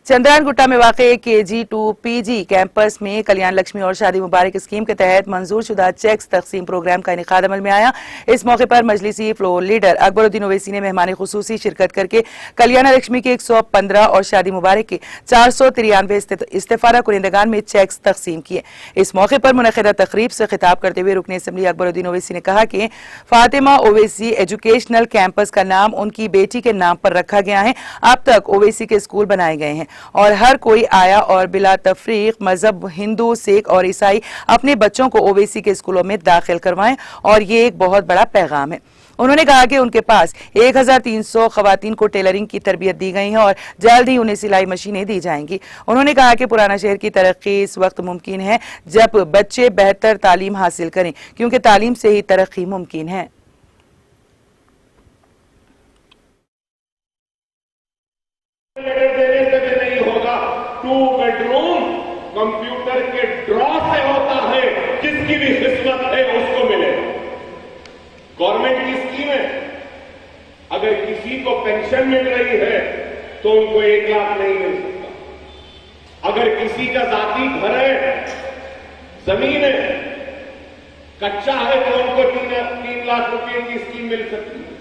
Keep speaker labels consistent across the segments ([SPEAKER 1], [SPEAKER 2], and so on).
[SPEAKER 1] चंद्रायन गुट्टा में वाक़े KG2 PG campus में कल्याण लक्ष्मी और शादी मुबारक स्कीम के तहत मंजूर शुदा चेक्स तकसीम प्रोग्राम का इनेकाद अमल में आया। इस मौके पर मजलिसी फ्लोर लीडर अकबरुद्दीन ओवैसी ने मेहमान खुसूसी शिरकत करके कल्याण लक्ष्मी के 115 और शादी मुबारक के 493 इस्तेफादा कुनिंदगान में चेक्स तकसीम किए। इस मौके पर मुनक़िदा तकरीब से खिताब करते हुए रुकन असम्बली अकबरुद्दीन ओवैसी ने कहा कि फातिमा ओवैसी एजुकेशनल कैंपस का नाम उनकी बेटी के नाम पर रखा गया है। अब तक ओवैसी के स्कूल बनाए गए हैं और हर कोई आया और बिला तफरीक मजहब हिंदू सिख और ईसाई अपने बच्चों को ओवैसी के स्कूलों में दाखिल करवाएं और ये एक बहुत बड़ा पैगाम है। उन्होंने कहा कि उनके पास 1300 खवातीन को टेलरिंग की तरबियत दी गई है और जल्द ही उन्हें सिलाई मशीनें दी जाएंगी। उन्होंने कहा कि पुराना शहर की तरक्की इस वक्त मुमकिन है जब बच्चे बेहतर तालीम हासिल करें, क्योंकि तालीम से ही तरक्की मुमकिन है।
[SPEAKER 2] टू बेडरूम कंप्यूटर के ड्रॉ से होता है, जिसकी भी किस्मत है उसको मिले। गवर्नमेंट की स्कीम है, अगर किसी को पेंशन मिल रही है तो उनको 1 लाख नहीं मिल सकता। अगर किसी का जाती घर है, जमीन है, कच्चा है तो उनको 3 लाख रुपए की स्कीम मिल सकती है।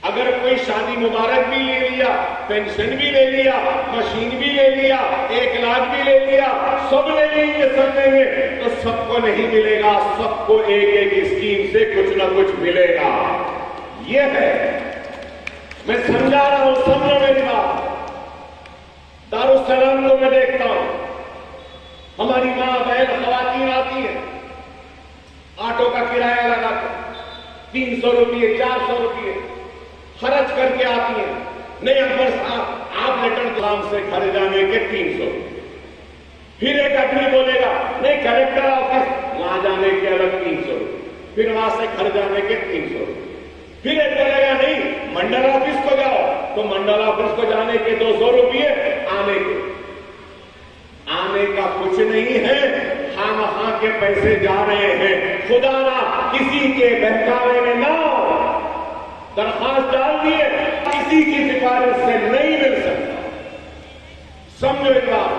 [SPEAKER 2] अगर कोई शादी मुबारक भी ले लिया, पेंशन भी ले लिया, मशीन भी ले लिया, 1 लाख भी ले लिया, सब ले लेंगे, सब लेंगे तो सबको नहीं मिलेगा। सबको एक स्कीम से कुछ ना कुछ मिलेगा। ये है, मैं समझा रहा हूं, समझो मेरी बात। दारुस्सलाम को मैं देखता हूं, हमारी माँ बहन खवातीन आती है, ऑटो का किराया लगाकर 300 रुपये 400 रुपये खर्च करके आती है। नहीं अकबर साहब, आप लेटर क्लाम से घर जाने के 300। फिर एक आदमी बोलेगा नहीं कलेक्टर ऑफिस वहां जाने के अलग 300, फिर वहां से घर जाने के 300। फिर एक बोलेगा नहीं मंडल ऑफिस को जाओ, तो मंडल ऑफिस को जाने के 200 रुपये, आने का कुछ नहीं है, खामखा के पैसे जा रहे हैं। खुदा ना किसी के बहकावे में ना दरखास्त डाल दिए, किसी की सिफारिश से नहीं मिल सकता। समझो एक बात,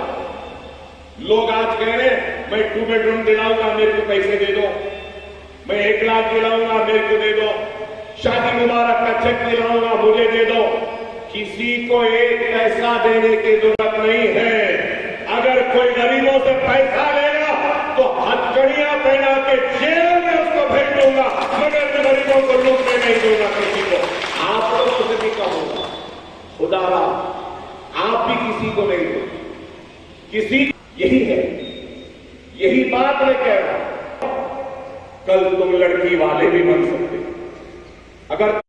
[SPEAKER 2] लोग आज कह रहे हैं मैं 2 बेडरूम दिलाऊंगा, मेरे को पैसे दे दो, मैं 1 लाख दिलाऊंगा, मेरे को दे दो, शादी मुबारक का चेक दिलाऊंगा, मुझे दे दो। किसी को 1 पैसा देने की जरूरत नहीं है। अगर कोई गरीबों से पैसा लेगा तो हथकड़ियां पहना के जेल में उसको भेज दूंगा, मगर गरीबों को लूटने नहीं दूंगा किसी को। आप लोगों से भी कहूंगा, खुदा आप भी किसी को नहीं दो, किसी। यही है, यही बात मैं कह रहा हूं। कल तुम लड़की वाले भी बन सकते अगर